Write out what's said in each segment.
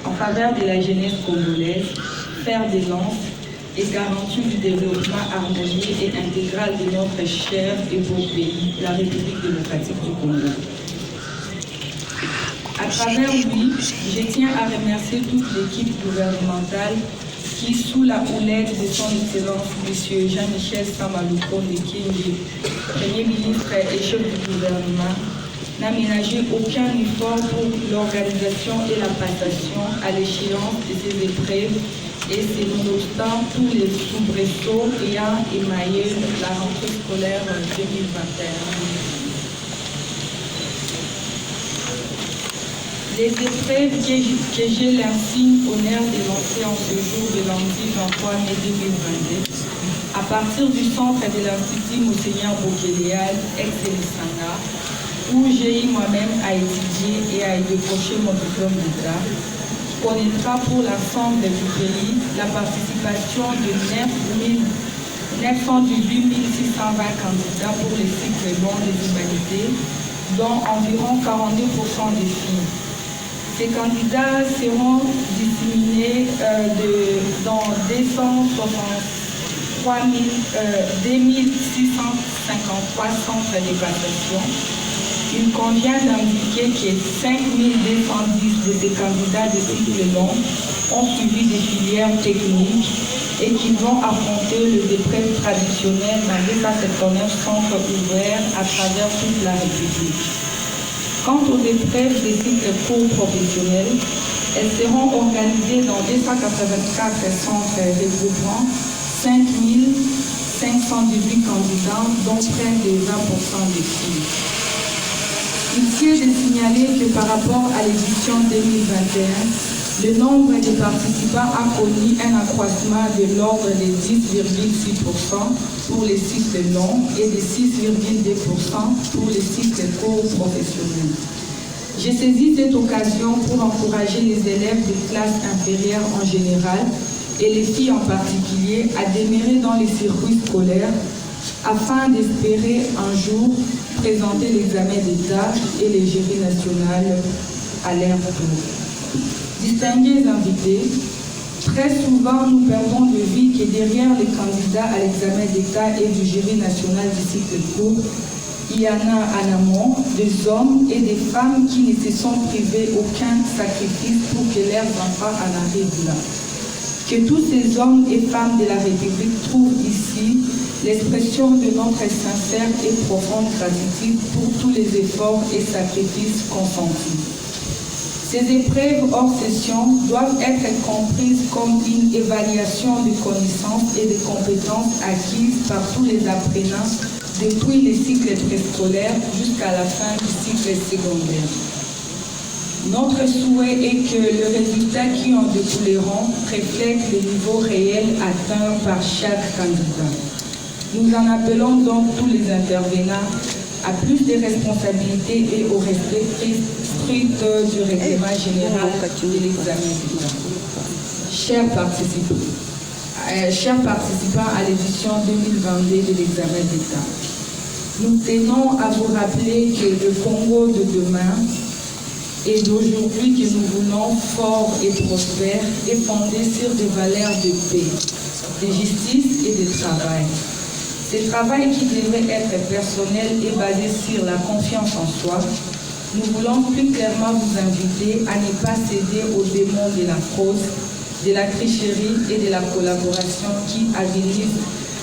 en faveur de la jeunesse congolaise, fer de lance et garantie du développement harmonieux et intégral de notre cher et beau pays, la République démocratique du Congo. À travers lui, je tiens à remercier toute l'équipe gouvernementale qui, sous la houlette de son Excellence, M. Jean-Michel Samalukonde Kingi, Premier ministre et chef du gouvernement, n'a ménagé aucun effort pour l'organisation et la passation à l'échéance de ces épreuves, et c'est nonobstant tous les soubresauts ayant émaillé la rentrée scolaire 2021. Les épreuves que j'ai l'insigne honneur de lancer en ce jour de lundi 23 mai 2022, à partir du centre de l'Institut Monseigneur Bokeléal, ex-Elisanga, où j'ai eu moi-même à étudier et à y décrocher mon diplôme d'État, connaîtra pour l'ensemble du pays la participation de 918 620 candidats pour les cycles longs des humanités, dont environ 42% des filles. Ces candidats seront disséminés dans 2653 centres de passation. Il convient d'indiquer que 5210 de ces candidats de cycle long ont suivi des filières techniques et qui vont affronter les épreuves traditionnelles dans 279 centres ouverts à travers toute la République. Quant aux épreuves des cycles courts professionnels, elles seront organisées dans 284 centres regroupant 5518 candidats, dont près de 20% des filles. Ici est de signaler que par rapport à l'édition 2021, le nombre de participants a connu un accroissement de l'ordre de 10,6% pour les cycles longs et de 6,2% pour les cycles courts professionnels. J'ai saisi cette occasion pour encourager les élèves des classes inférieures en général et les filles en particulier à demeurer dans les circuits scolaires afin d'espérer un jour présenter l'examen d'État et les jurys nationaux à leur tour. Distingués invités, très souvent nous perdons de vue que derrière les candidats à l'examen d'État et du jury national du cycle court, il y en a en amont des hommes et des femmes qui ne se sont privés aucun sacrifice pour que leurs enfants en arrivent là. Que tous ces hommes et femmes de la République trouvent ici l'expression de notre sincère et profonde gratitude pour tous les efforts et sacrifices consentis. Ces épreuves hors session doivent être comprises comme une évaluation de connaissances et de compétences acquises par tous les apprenants depuis les cycles préscolaires jusqu'à la fin du cycle secondaire. Notre souhait est que les résultats qui en découleront reflètent le niveau réel atteint par chaque candidat. Nous en appelons donc tous les intervenants à plus de responsabilités et au respect strict du règlement général de l'examen d'État. Chers participants à l'édition 2022 de l'examen d'État, nous tenons à vous rappeler que le Congo de demain et d'aujourd'hui que nous voulons fort et prospère est fondé sur des valeurs de paix, de justice et de travail. Ce travail qui devrait être personnel et basé sur la confiance en soi, nous voulons plus clairement vous inviter à ne pas céder aux démons de la fraude, de la tricherie et de la collaboration qui avilisent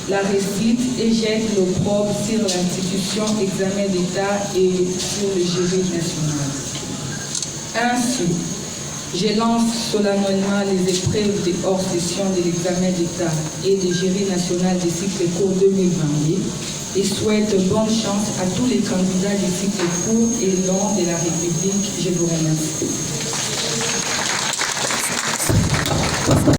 la réussite et jettent l'opprobre sur l'institution examen d'État et sur le jury national. Ainsi, je lance solennellement les épreuves de hors session de l'examen d'État et du jury national des cycles courts 2022 et souhaite bonne chance à tous les candidats des cycles courts et longs de la République. Je vous remercie.